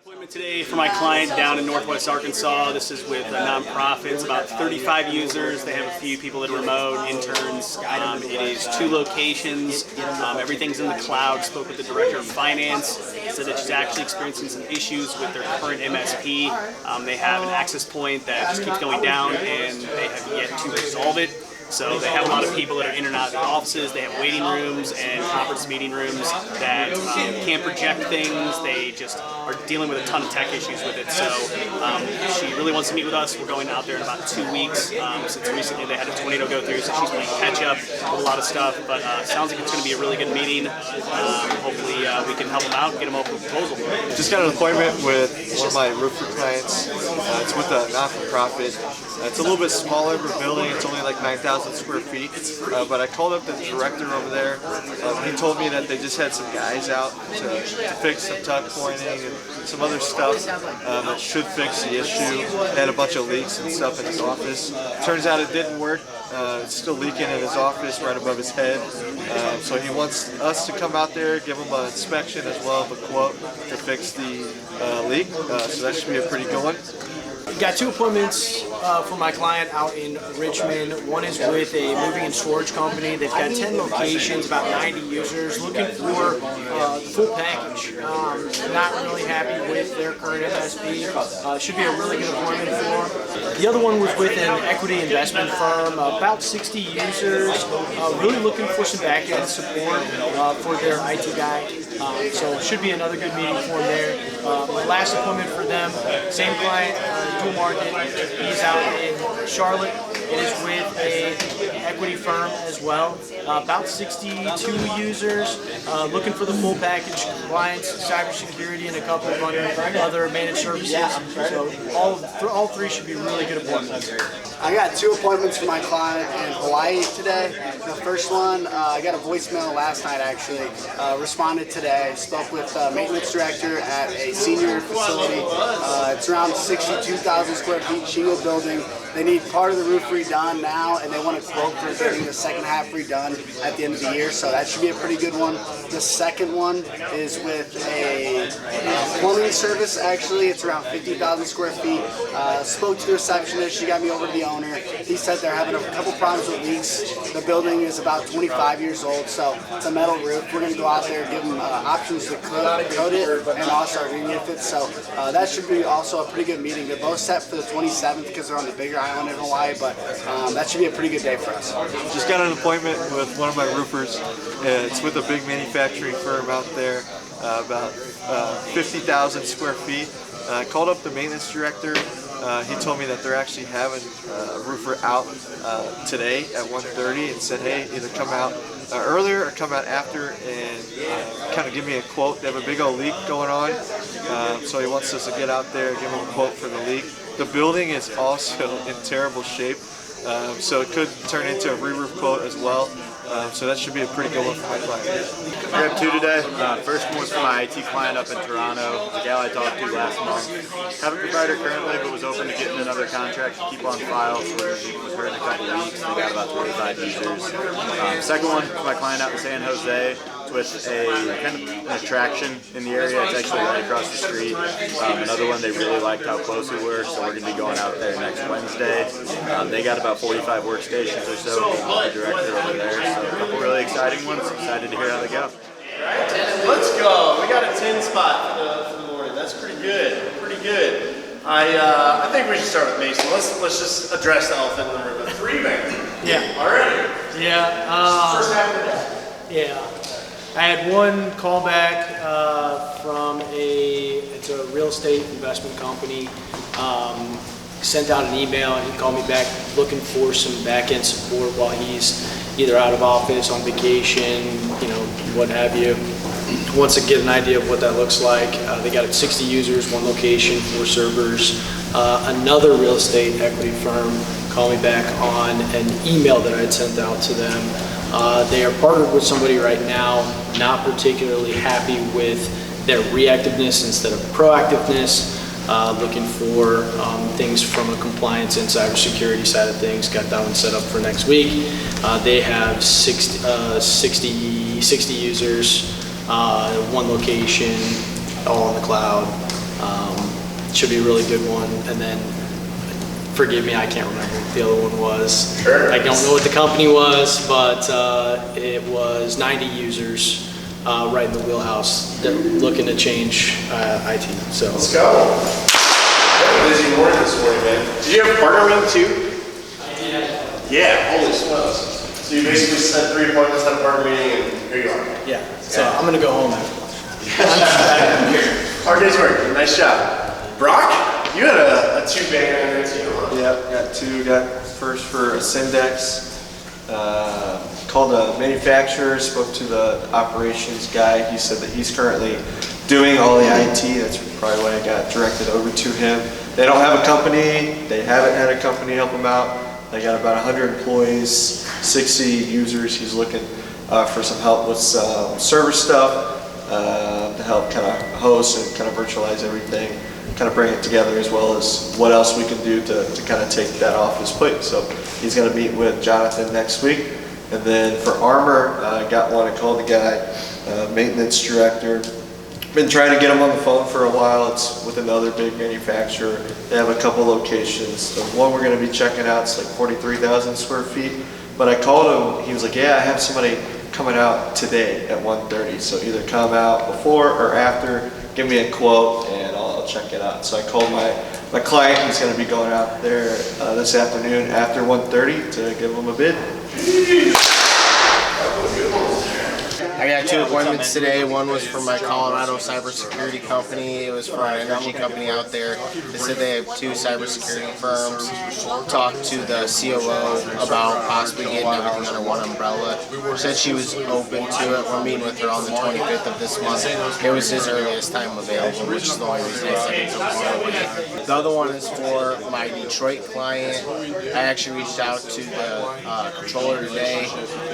Appointment today for my client down in Northwest Arkansas. This is with a nonprofit. It's about 35 users. They have a few people that are remote, interns. It is 2 locations. Everything's in the cloud. Spoke with the director of finance. Said that she's actually experiencing some issues with their current MSP. They have an access point that just keeps going down, and they have yet to resolve it. So they have a lot of people that are in and out of the offices. They have waiting rooms and conference meeting rooms that can't project things. They just are dealing with a ton of tech issues with it. So she really wants to meet with us. We're going out there in about 2 weeks. Since recently they had a tornado go through, so she's playing catch up with a lot of stuff. But sounds like it's going to be a really good meeting. Hopefully we can help them out and get them open proposal. Just got an appointment with one of my roofer clients. It's with a not-for-profit. It's a little bit smaller of a building. It's only like 9,000 square feet. But I called up the director over there. He told me that they just had some guys out to fix some tuck pointing and some other stuff that should fix the issue. They had a bunch of leaks and stuff in his office. Turns out it didn't work. It's still leaking in his office right above his head. So he wants us to come out there, give him an inspection as well as a quote to fix the leak. So that should be a pretty good one. Got 2 appointments for my client out in Richmond. One is with a moving and storage company. They've got 10 locations, about 90 users, looking for the full package. Not really happy with their current MSP. Should be a really good appointment for them. The other one was with an equity investment firm, about 60 users, really looking for some back-end support for their IT guy. So should be another good meeting for them there. My last appointment for them, same client, dual market. He's out in Charlotte. It is with an equity firm as well. About 62 users, looking for the full package, compliance, cybersecurity, and a couple of other managed services. So all 3 should be really good appointments. I got 2 appointments for my client in Hawaii today. The first one, I got a voicemail last night actually. Responded today. Spoke with the maintenance director at a senior facility. It's around 62,000 square feet shingle building. They need part of the roof redone now, and they want a quote for getting the second half redone at the end of the year, so that should be a pretty good one. The second one is with a plumbing service, actually. It's around 50,000 square feet. Spoke to the receptionist. She got me over to the owner. He said they're having a couple problems with leaks. The building is about 25 years old, so it's a metal roof. We're going to go out there and give them options to coat it and also remove it, so that should be also a pretty good meeting. They're both set for the 27th because they're on the bigger island in Hawaii, but that should be a pretty good day for us. Just got an appointment with one of my roofers. It's with a big manufacturing firm out there, about 50,000 square feet. I called up the maintenance director. He told me that they're actually having a roofer out today at 1:30 and said, hey, either come out earlier or come out after and kind of give me a quote. They have a big old leak going on, so he wants us to get out there and give him a quote for the leak. The building is also in terrible shape, so it could turn into a re-roof quote as well. So that should be a pretty good one for my client. We have 2 today. First one was for my IT client up in Toronto. The gal I talked to last month. Haven't provided currently, but was open to getting another contract to keep on file. So we're going to meet with her in a couple of weeks. They got about 25 users. Second one for my client out in San Jose. With a kind of an attraction in the area. It's actually right across the street. Another one, they really liked how close we were, so we're going to be going out there next Wednesday. They got about 45 workstations or so, the director over there, so a couple really exciting ones. Excited to hear how they go. Let's go. We got a 10 spot for the morning. That's pretty good. Pretty good. I think we should start with Mason. Let's just address the elephant in the room. A 3-man. Yeah. Already. Yeah. First half of the day. Yeah. I had one callback from it's a real estate investment company. Sent out an email and he called me back looking for some back-end support while he's either out of office, on vacation, what have you. Wants to get an idea of what that looks like. They got 60 users, 1 location, 4 servers. Another real estate equity firm called me back on an email that I had sent out to them. They are partnered with somebody right now, not particularly happy with their reactiveness instead of proactiveness, looking for things from a compliance and cybersecurity side of things. Got that one set up for next week. They have 60 users, 1 location, all in the cloud. should be a really good one. And then, forgive me, I can't remember what the other one was. Sure. I don't know what the company was, but it was 90 users right in the wheelhouse that looking to change IT. So Let's go. Busy morning this morning, man. Did you have a partner meeting too? Yeah, holy smokes. So you basically set 3 appointments, had a partner meeting, and here you are. yeah, so I'm gonna go home after lunch. Hard day's work. Nice job. Brock, you had a 2-banger in there too, huh? Yep, got 2. Got first for a Syndex. Called a manufacturer, spoke to the operations guy. He said that he's currently doing all the IT. That's probably why I got directed over to him. They don't have a company. They haven't had a company help them out. They got about 100 employees, 60 users. He's looking for some help with server stuff to help kind of host and kind of virtualize everything, kind of bring it together, as well as what else we can do to kind of take that off his plate. So he's going to meet with Jonathan next week. And then for Armor, got one. I called the guy, maintenance director. Been trying to get him on the phone for a while. It's with another big manufacturer. They have a couple locations. The one we're going to be checking out is like 43,000 square feet. But I called him. He was like, "Yeah, I have somebody coming out today at 1:30. So either come out before or after. Give me a quote, and I'll check it out." So I called my client. He's going to be going out there this afternoon after 1:30 to give him a bid. I got 2 appointments today. One was for my Colorado cybersecurity company. It was for an energy company out there. They said they have 2 cybersecurity firms. Talked to the COO about possibly getting everything under one umbrella. Said she was open to it. We're meeting with her on the 25th of this month. It was his earliest time available, which is the only reason I said it tomorrow. The other one is for my Detroit client. I actually reached out to the controller today.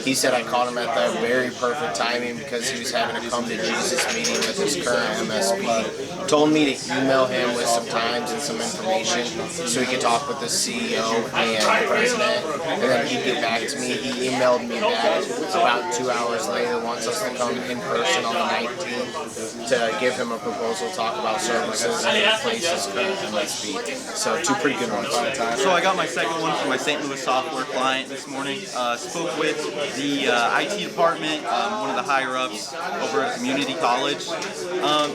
He said I called him at the very perfect timing because he was having a come to Jesus meeting with his current MSP. Told me to email him with some times and some information so he could talk with the CEO and the president, and then he'd get back to me. He emailed me back about 2 hours later, wants us to come in person on the 19th to give him a proposal, talk about services, and replace his current MSP. So 2 pretty good ones. So I got my second one for my St. Louis software client this morning. Spoke with the IT department, one of the higher ups over at community college.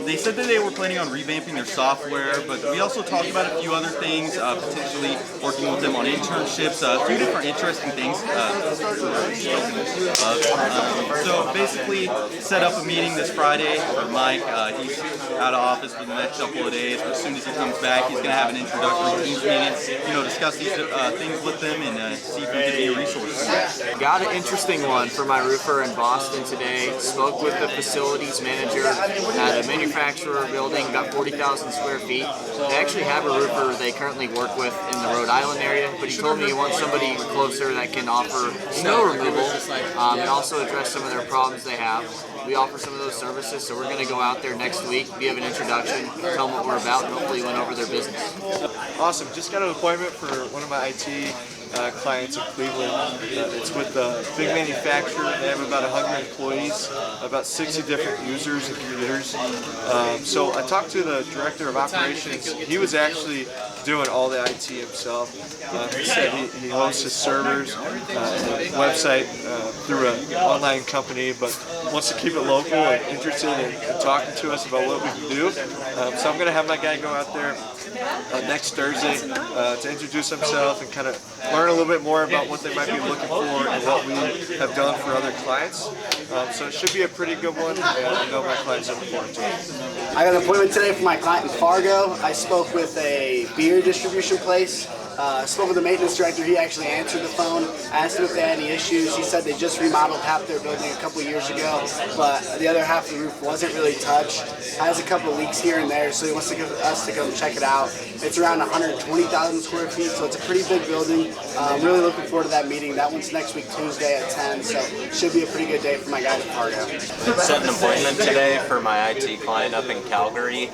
They said that they were planning on revamping their software, but we also talked about a few other things, potentially working with them on internships, a few different interesting things. So basically set up a meeting this Friday with Mike. He's out of office for the next couple of days, but as soon as he comes back, he's going to have an introductory teams meeting, discuss these things with them and see if we can be a resource for them. Got an interesting one for my roofer in Boston today. Spoke with the facilities manager at a manufacturer building, about 40,000 square feet. They actually have a roofer they currently work with in the Rhode Island area, but he told me he wants somebody closer that can offer snow removal and also address some of their problems they have. We offer some of those services, so we're going to go out there next week, give an introduction, tell them what we're about, and hopefully win over their business. Awesome. Just got an appointment for one of my IT clients in Cleveland. It's with a big manufacturer. They have about 100 employees, about 60 different users and computers. So I talked to the director of operations. He was actually doing all the IT himself. He said he hosts his servers and website through an online company, but wants to keep it local and interested in talking to us about what we can do. So I'm going to have my guy go out there next Thursday to introduce himself and kind of learn a little bit more about what they might be looking for and what we have done for other clients. So it should be a pretty good one, and I know my clients are looking forward to it. I got an appointment today for my client in Fargo. I spoke with a beer distribution place. Spoke with the maintenance director. He actually answered the phone, asked him if they had any issues. He said they just remodeled half their building a couple years ago, but the other half of the roof wasn't really touched. Has a couple of leaks here and there, so he wants to give us to come check it out. It's around 120,000 square feet, so it's a pretty big building. I'm really looking forward to that meeting. That one's next week, Tuesday at 10, so should be a pretty good day for my guys in Fargo. Set an appointment today for my IT client up in Calgary.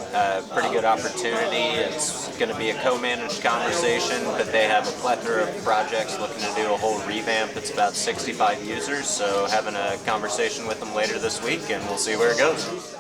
Pretty good opportunity. It's going to be a co-managed conversation, but they have a plethora of projects looking to do a whole revamp. It's about 65 users, so having a conversation with them later this week, and we'll see where it goes.